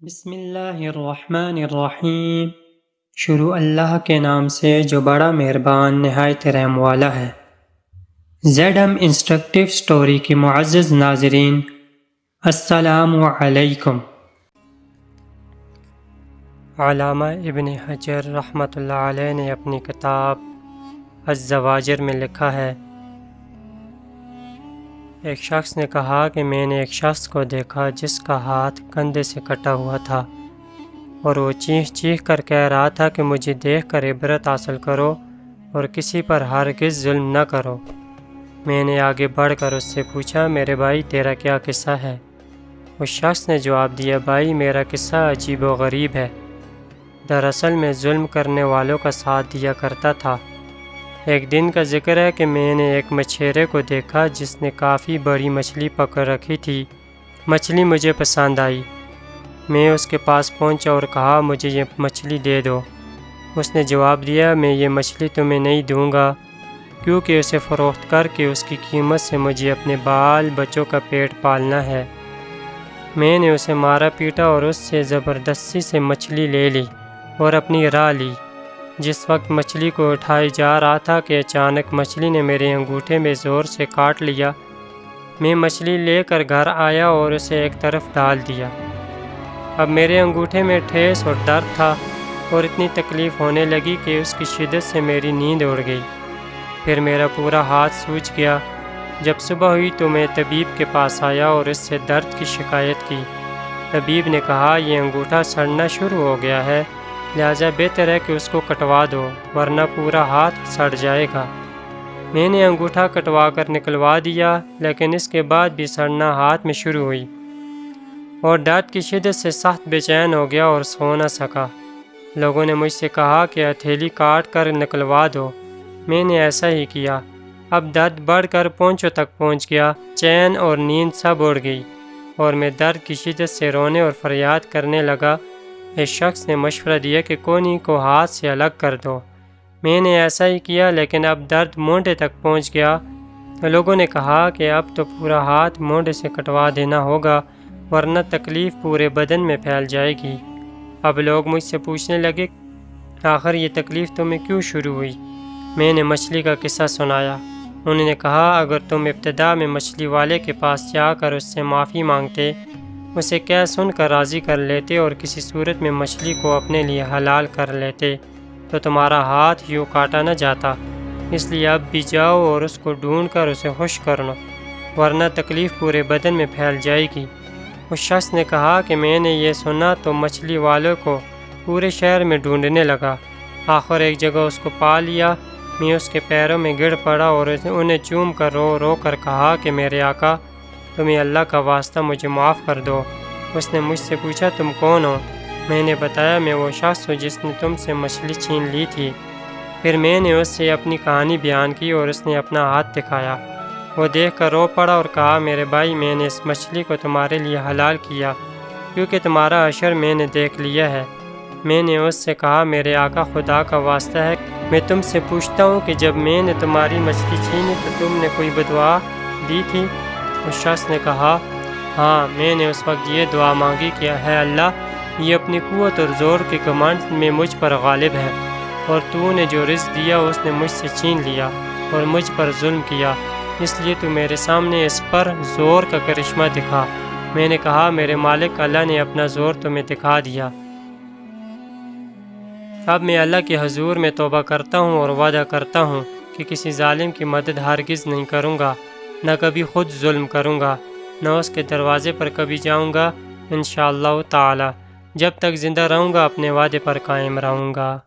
بسم اللہ الرحمن الرحیم۔ شروع اللہ کے نام سے جو بڑا مہربان نہایت رحم والا ہے۔ زیڈ ایم انسٹرکٹیو سٹوری کے معزز ناظرین، السلام علیکم۔ علامہ ابن حجر رحمۃ اللہ علیہ نے اپنی کتاب الزواجر میں لکھا ہے، ایک شخص نے کہا کہ میں نے ایک شخص کو دیکھا جس کا ہاتھ کندھے سے کٹا ہوا تھا اور وہ چیخ چیخ کر کہہ رہا تھا کہ مجھے دیکھ کر عبرت حاصل کرو اور کسی پر ہرگز ظلم نہ کرو۔ میں نے آگے بڑھ کر اس سے پوچھا، میرے بھائی تیرا کیا قصہ ہے؟ اس شخص نے جواب دیا، بھائی میرا قصہ عجیب و غریب ہے۔ دراصل میں ظلم کرنے والوں کا ساتھ دیا کرتا تھا۔ ایک دن کا ذکر ہے کہ میں نے ایک مچھیرے کو دیکھا جس نے کافی بڑی مچھلی پکڑ رکھی تھی۔ مچھلی مجھے پسند آئی۔ میں اس کے پاس پہنچا اور کہا، مجھے یہ مچھلی دے دو۔ اس نے جواب دیا، میں یہ مچھلی تمہیں نہیں دوں گا کیونکہ اسے فروخت کر کے اس کی قیمت سے مجھے اپنے بال بچوں کا پیٹ پالنا ہے۔ میں نے اسے مارا پیٹا اور اس سے زبردستی سے مچھلی لے لی اور اپنی راہ لی۔ جس وقت مچھلی کو اٹھائے جا رہا تھا کہ اچانک مچھلی نے میرے انگوٹھے میں زور سے کاٹ لیا۔ میں مچھلی لے کر گھر آیا اور اسے ایک طرف ڈال دیا۔ اب میرے انگوٹھے میں ٹھیس اور درد تھا اور اتنی تکلیف ہونے لگی کہ اس کی شدت سے میری نیند اڑ گئی۔ پھر میرا پورا ہاتھ سوج گیا۔ جب صبح ہوئی تو میں طبیب کے پاس آیا اور اس سے درد کی شکایت کی۔ طبیب نے کہا، یہ انگوٹھا سڑنا شروع ہو گیا ہے، لہٰذا بہتر ہے کہ اس کو کٹوا دو ورنہ پورا ہاتھ سڑ جائے گا۔ میں نے انگوٹھا کٹوا کر نکلوا دیا، لیکن اس کے بعد بھی سڑنا ہاتھ میں شروع ہوئی اور درد کی شدت سے سخت بے چین ہو گیا اور سو نہ سکا۔ لوگوں نے مجھ سے کہا کہ ہتھیلی کاٹ کر نکلوا دو۔ میں نے ایسا ہی کیا۔ اب درد بڑھ کر پونچھوں تک پہنچ گیا، چین اور نیند سب اڑ گئی اور میں درد کی شدت سے رونے اور فریاد کرنے لگا۔ ایک شخص نے مشورہ دیا کہ کونی کو ہاتھ سے الگ کر دو۔ میں نے ایسا ہی کیا، لیکن اب درد مونڈے تک پہنچ گیا۔ لوگوں نے کہا کہ اب تو پورا ہاتھ مونڈے سے کٹوا دینا ہوگا ورنہ تکلیف پورے بدن میں پھیل جائے گی۔ اب لوگ مجھ سے پوچھنے لگے، آخر یہ تکلیف تمہیں کیوں شروع ہوئی؟ میں نے مچھلی کا قصہ سنایا۔ انہوں نے کہا، اگر تم ابتدا میں مچھلی والے کے پاس جا کر اس سے معافی مانگتے، اسے کہہ سن کر راضی کر لیتے اور کسی صورت میں مچھلی کو اپنے لیے حلال کر لیتے تو تمہارا ہاتھ یوں کاٹا نہ جاتا۔ اس لیے اب بھی جاؤ اور اس کو ڈھونڈ کر اسے خشک کر لو ورنہ تکلیف پورے بدن میں پھیل جائے گی۔ اس شخص نے کہا کہ میں نے یہ سنا تو مچھلی والوں کو پورے شہر میں ڈھونڈنے لگا۔ آخر ایک جگہ اس کو پا لیا۔ میں اس کے پیروں میں گر پڑا اور انہیں چوم کر رو رو کر کہا کہ میرے آقا، تمہیں اللہ کا واسطہ مجھے معاف کر دو۔ اس نے مجھ سے پوچھا، تم کون ہو؟ میں نے بتایا، میں وہ شخص ہوں جس نے تم سے مچھلی چھین لی تھی۔ پھر میں نے اس سے اپنی کہانی بیان کی اور اس نے اپنا ہاتھ دکھایا۔ وہ دیکھ کر رو پڑا اور کہا، میرے بھائی، میں نے اس مچھلی کو تمہارے لیے حلال کیا کیونکہ تمہارا اشر میں نے دیکھ لیا ہے۔ میں نے اس سے کہا، میرے آقا، خدا کا واسطہ ہے میں تم سے پوچھتا ہوں کہ جب میں نے تمہاری مچھلی چھینی تو تم نے کوئی بدعا دی تھی؟ اس شخص نے کہا، ہاں، میں نے اس وقت یہ دعا مانگی کہ اے اللہ، یہ اپنی قوت اور زور کے گھمنڈ میں مجھ پر غالب ہے اور تو نے جو رزق دیا اس نے مجھ سے چھین لیا اور مجھ پر ظلم کیا، اس لیے تو میرے سامنے اس پر زور کا کرشمہ دکھا۔ میں نے کہا، میرے مالک اللہ نے اپنا زور تمہیں دکھا دیا۔ اب میں اللہ کے حضور میں توبہ کرتا ہوں اور وعدہ کرتا ہوں کہ کسی ظالم کی مدد ہرگز نہیں کروں گا، نہ کبھی خود ظلم کروں گا، نہ اس کے دروازے پر کبھی جاؤں گا، انشاءاللہ تعالی۔ جب تک زندہ رہوں گا اپنے وعدے پر قائم رہوں گا۔